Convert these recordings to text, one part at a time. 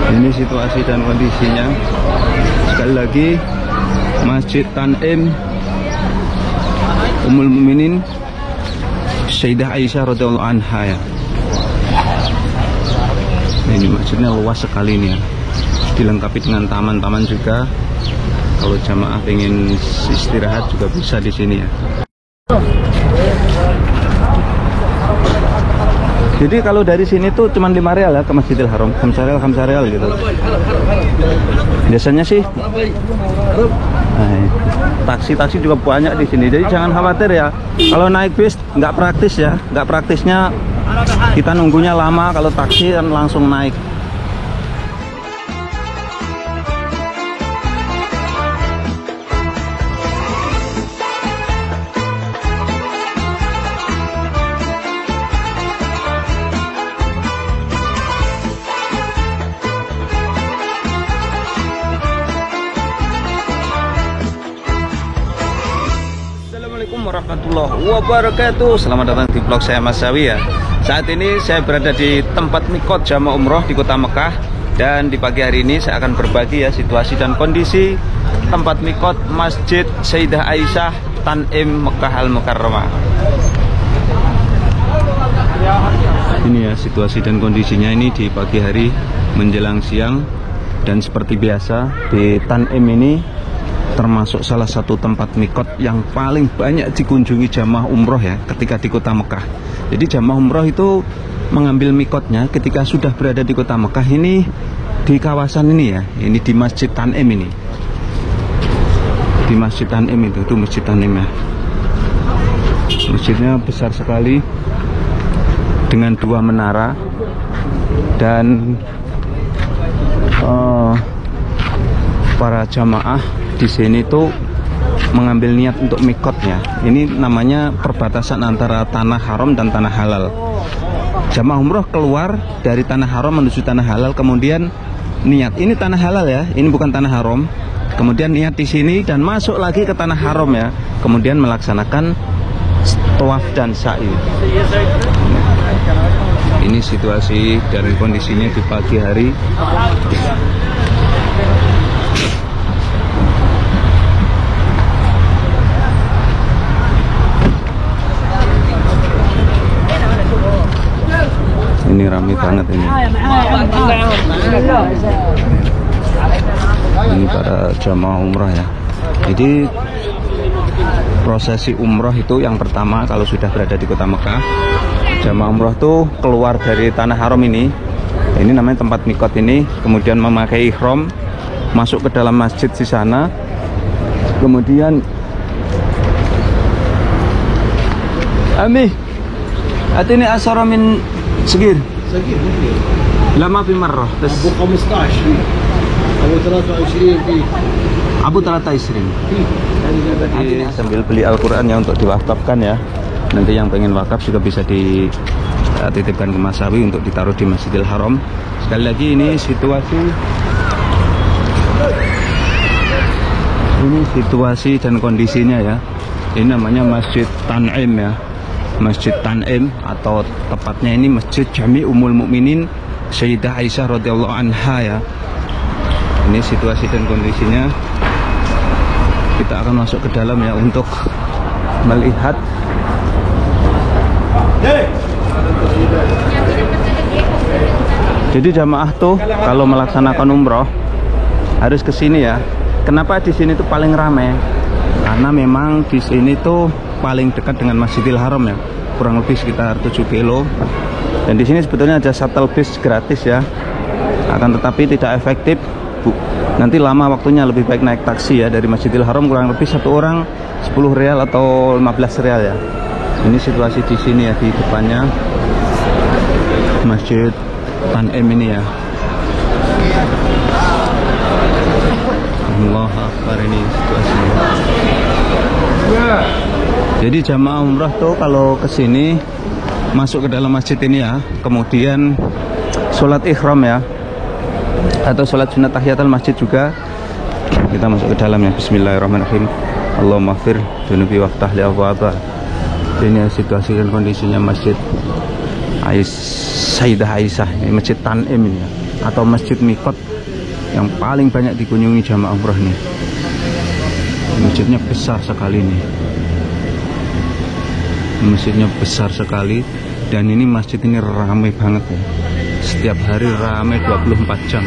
Ini situasi dan kondisinya. Sekali lagi, Masjid Tanim Ummul Mukminin Sayyidah Aisyah radhiyallahu anha ya. Ini masjidnya luas sekali nih ya. Dilengkapi dengan taman-taman juga. Kalau jamaah ingin istirahat juga bisa di sini ya. Jadi kalau dari sini tuh cuma 5 rial ya ke Masjidil Haram, 5 rial gitu. Biasanya sih taksi-taksi juga banyak di sini. Jadi jangan khawatir ya. Kalau naik bis nggak praktis ya, nggak praktisnya kita nunggunya lama. Kalau taksi kan langsung naik. Assalamualaikum warahmatullahi wabarakatuh. Selamat datang di vlog saya Mas Sawi ya. Saat ini saya berada di tempat mikot jamaah umroh di kota Mekah. Dan di pagi hari ini saya akan berbagi ya situasi dan kondisi tempat mikot Masjid Sayyidah Aisyah Tanim Mekah Al-Mukarramah. Ini ya situasi dan kondisinya ini di pagi hari menjelang siang. Dan seperti biasa di Tanim ini termasuk salah satu tempat mikot yang paling banyak dikunjungi jamaah umroh ya ketika di kota Mekah. Jadi jamaah umroh itu mengambil mikotnya ketika sudah berada di kota Mekah ini, di kawasan ini ya, ini di Masjid Tanim ini. Di Masjid Tanim itu Masjid Tanim ya. Masjidnya besar sekali dengan 2 menara dan para jamaah di sini tuh mengambil niat untuk mikotnya. Ini namanya perbatasan antara tanah haram dan tanah halal. Jamaah umroh keluar dari tanah haram menuju tanah halal, kemudian niat. Ini tanah halal ya, ini bukan tanah haram. Kemudian niat di sini dan masuk lagi ke tanah haram ya. Kemudian melaksanakan tawaf dan sa'i. Ini situasi dari kondisinya di pagi hari. Ini ramai banget ini. Ini para jamaah umrah ya. Jadi prosesi umroh itu yang pertama kalau sudah berada di kota Mekah, jamaah umroh tuh keluar dari tanah haram ini. Ini namanya tempat mikot ini, kemudian memakai ihram, masuk ke dalam masjid di sana. Kemudian ini asara min صغير لا ما في مرة بس أبو 15 فيه أبو 23 فيه Abu 23 sambil beli Al-Quran ya untuk diwakafkan ya. Nanti yang pengen wakaf juga bisa dititipkan ke Mas Sawi untuk ditaruh di Masjidil Haram. Sekali lagi ini situasi dan kondisinya ya. Ini namanya Masjid Tanim ya. Masjid Tanim atau tepatnya ini Masjid Jami Ummul Mukminin Sayyidah Aisyah radhiyallahu anha ya. Ini situasi dan kondisinya. Kita akan masuk ke dalam ya untuk melihat. Jadi jamaah tuh kalau melaksanakan umroh harus ke sini ya. Kenapa di sini tuh paling ramai? Karena memang di sini tuh paling dekat dengan Masjidil Haram ya, kurang lebih sekitar 7 kilo. Dan di sini sebetulnya ada shuttle bus gratis ya, akan tetapi tidak efektif Bu. Nanti lama waktunya, lebih baik naik taksi ya dari Masjidil Haram, kurang lebih satu orang 10 rial atau 15 rial ya. Ini situasi di sini ya, di depannya Masjid Tanim ini ya. Allah Akbar, ini situasinya. Jadi jamaah umrah tuh kalau kesini masuk ke dalam masjid ini ya, kemudian sholat ikhram ya, atau sholat sunat tahiyatul masjid juga. Kita masuk ke dalam ya. Bismillahirrahmanirrahim. Allahumma fir dunubi waftah li abwaba. Ini situasi dan kondisinya Masjid Sayyidah Aisyah, ini Masjid Tanim ini ya. atau masjid mikot yang paling banyak dikunjungi jamaah umroh nih. Masjidnya besar sekali nih. Masjidnya besar sekali, dan ini masjid ini ramai banget ya. Setiap hari ramai 24 jam.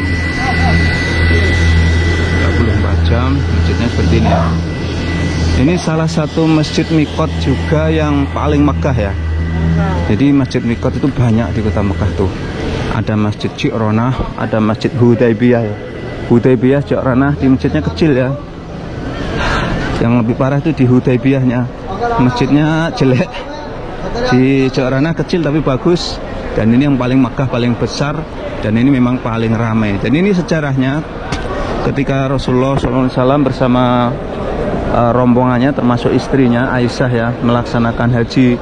24 jam masjidnya seperti ini ya. Ini salah satu masjid mikot juga yang paling megah ya. Jadi masjid mikot itu banyak di kota Mekah tuh. Ada masjid Ji'ronah, ada masjid Hudaybiyah ya. Hudaybiyah, Ji'ronah di masjidnya kecil ya. Yang lebih parah itu di Hudaybiyahnya, masjidnya jelek. Di Ji'ronah kecil tapi bagus. Dan ini yang paling megah, paling besar, dan ini memang paling ramai. Dan ini sejarahnya ketika Rasulullah SAW bersama rombongannya termasuk istrinya Aisyah ya melaksanakan haji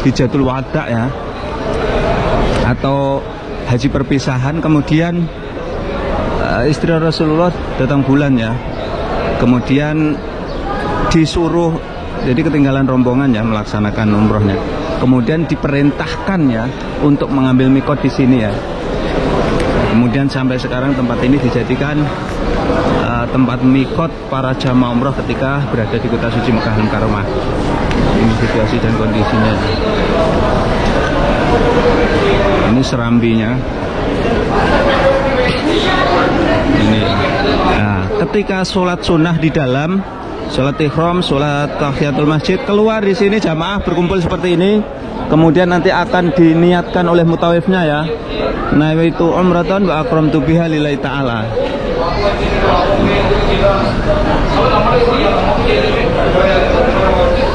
Hijatul Wada ya, atau haji perpisahan. Kemudian istri Rasulullah datang bulan ya, kemudian disuruh, jadi ketinggalan rombongan ya melaksanakan umrohnya, kemudian diperintahkan ya untuk mengambil mikot di sini ya. Kemudian sampai sekarang tempat ini dijadikan tempat mikot para jamaah umroh ketika berada di kota suci Mekah Al-Mukarramah. Ini situasi dan kondisinya. Ini serambinya. Ini. Nah, ketika sholat sunnah di dalam, sholat ihram, sholat tahiyatul masjid, keluar di sini jamaah berkumpul seperti ini. Kemudian nanti akan diniatkan oleh mutawifnya ya. Nawaitu umratan wa akramtu biha lillahi ta'ala.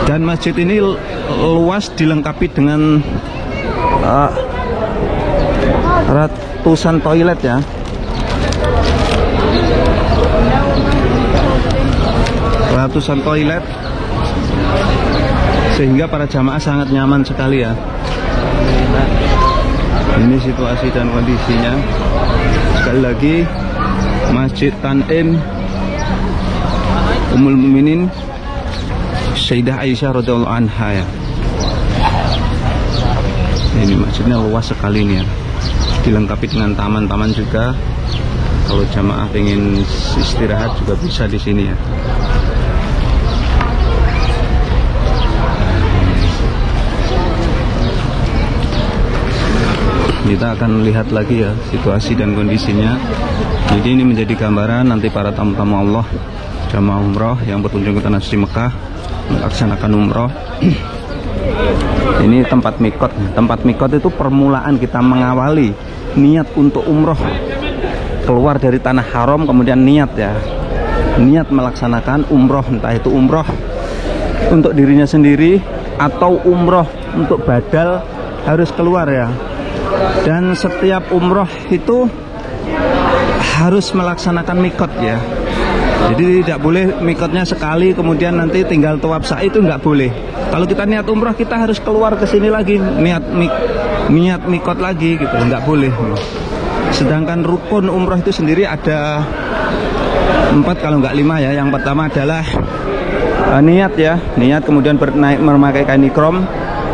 Dan masjid ini luas, dilengkapi dengan ratusan toilet ya. Ratusan toilet, sehingga para jamaah sangat nyaman sekali ya. Ini situasi dan kondisinya. Sekali lagi, Masjid Tan'im Ummul Mukminin Sayyidah Aisyah radhiyallahu anha ya. Ini masjidnya luas sekali nih ya. Dilengkapi dengan taman-taman juga. Kalau jamaah ingin istirahat juga bisa di sini ya. Kita akan lihat lagi ya situasi dan kondisinya. Jadi ini menjadi gambaran nanti para tamu-tamu Allah, jamaah umroh yang berkunjung ke tanah suci Mekah melaksanakan umroh. Ini tempat mikot. Tempat mikot itu permulaan kita mengawali niat untuk umroh. Keluar dari tanah haram, kemudian niat ya, niat melaksanakan umroh, entah itu umroh untuk dirinya sendiri atau umroh untuk badal, harus keluar ya. Dan setiap umroh itu harus melaksanakan mikot ya. Jadi tidak boleh mikotnya sekali kemudian nanti tinggal tawaf sa'i, itu nggak boleh. Kalau kita niat umroh kita harus keluar ke sini lagi, niat mikot lagi gitu, nggak boleh. Sedangkan rukun umroh itu sendiri ada 4 kalau nggak 5 ya. Yang pertama adalah niat ya, niat, kemudian memakai kain ikram,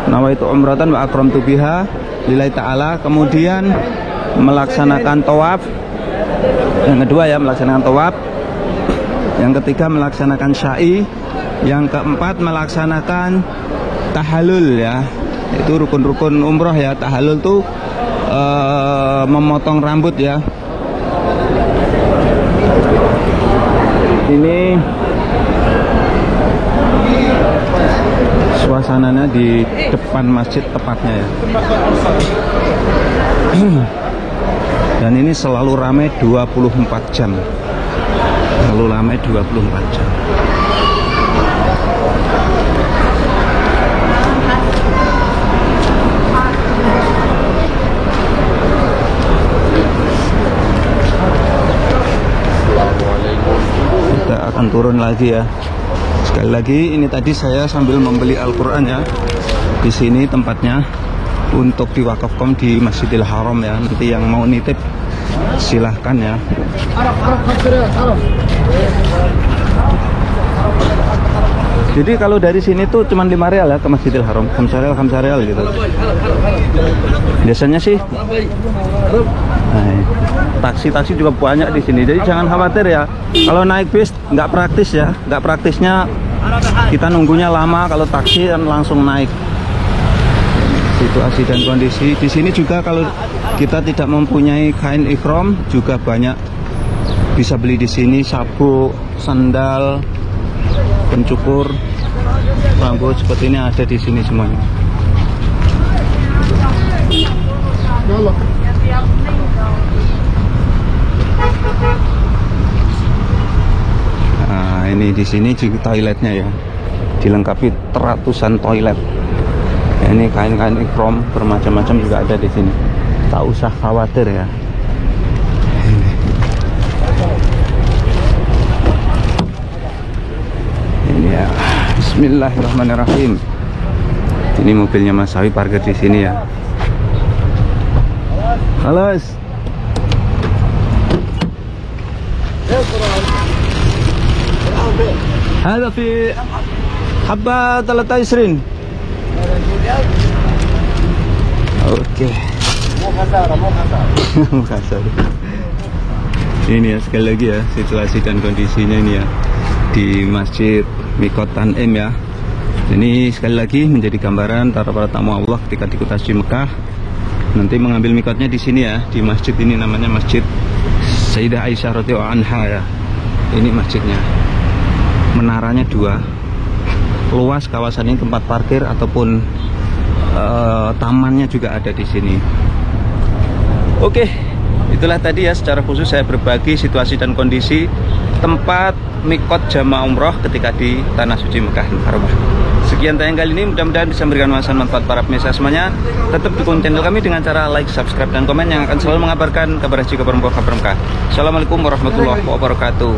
nawaitu umratan wa akramtu biha lillahi ta'ala, kemudian melaksanakan tawaf. Yang kedua ya melaksanakan tawaf. Yang ketiga melaksanakan sa'i. Yang keempat melaksanakan tahallul ya. Itu rukun-rukun umroh ya. Tahallul tuh memotong rambut ya. Ini suasananya di depan masjid tepatnya ya. Dan ini selalu ramai 24 jam. Selalu ramai 24 jam. Kita akan turun lagi ya. Sekali lagi, ini tadi saya sambil membeli Al-Quran ya. Di sini tempatnya untuk diwakafkan di Masjidil Haram ya. Nanti yang mau nitip silahkan ya. Jadi kalau dari sini tuh cuma 5 rial ya ke Masjidil Haram, 5 rial gitu. Biasanya sih taksi-taksi juga banyak di sini. Jadi jangan khawatir ya. Kalau naik bis nggak praktis ya, nggak praktisnya kita nunggunya lama. Kalau taksi kan langsung naik. Situasi dan kondisi di sini juga kalau kita tidak mempunyai kain ikhram juga banyak bisa beli di sini, sabuk, sandal, pencukur rambut seperti ini ada di sini semuanya. Nah, ini di sini juga toiletnya ya, dilengkapi ratusan toilet. Ini kain-kain ikhram bermacam-macam juga ada di sini. Tak usah khawatir ya. Ini ya. Bismillahirrahmanirrahim. Ini mobilnya Mas Sawi parkir di sini ya. Halo. Ada fi habba 23. Oke. Kasar. Ini ya sekali lagi ya situasi dan kondisinya ini ya di Masjid Miqat Tanim ya. Ini sekali lagi menjadi gambaran para tamu Allah ketika di kota suci Mekah nanti mengambil mikotnya di sini ya, di masjid ini namanya Masjid Sayyidah Aisyah radhiyallahu anha ya. Ini masjidnya. Menaranya 2. Luas kawasan ini tempat parkir ataupun tamannya juga ada di sini. Oke, itulah tadi ya secara khusus saya berbagi situasi dan kondisi tempat mikot jamaah umroh ketika di tanah suci Mekah Mukarramah. Sekian tayang kali ini, mudah-mudahan bisa memberikan manfaat para pemirsa semuanya. Tetap dukung channel kami dengan cara like, subscribe, dan komen yang akan selalu mengabarkan kabar haji, kabar umroh, kabar Mekah. Assalamualaikum warahmatullahi wabarakatuh.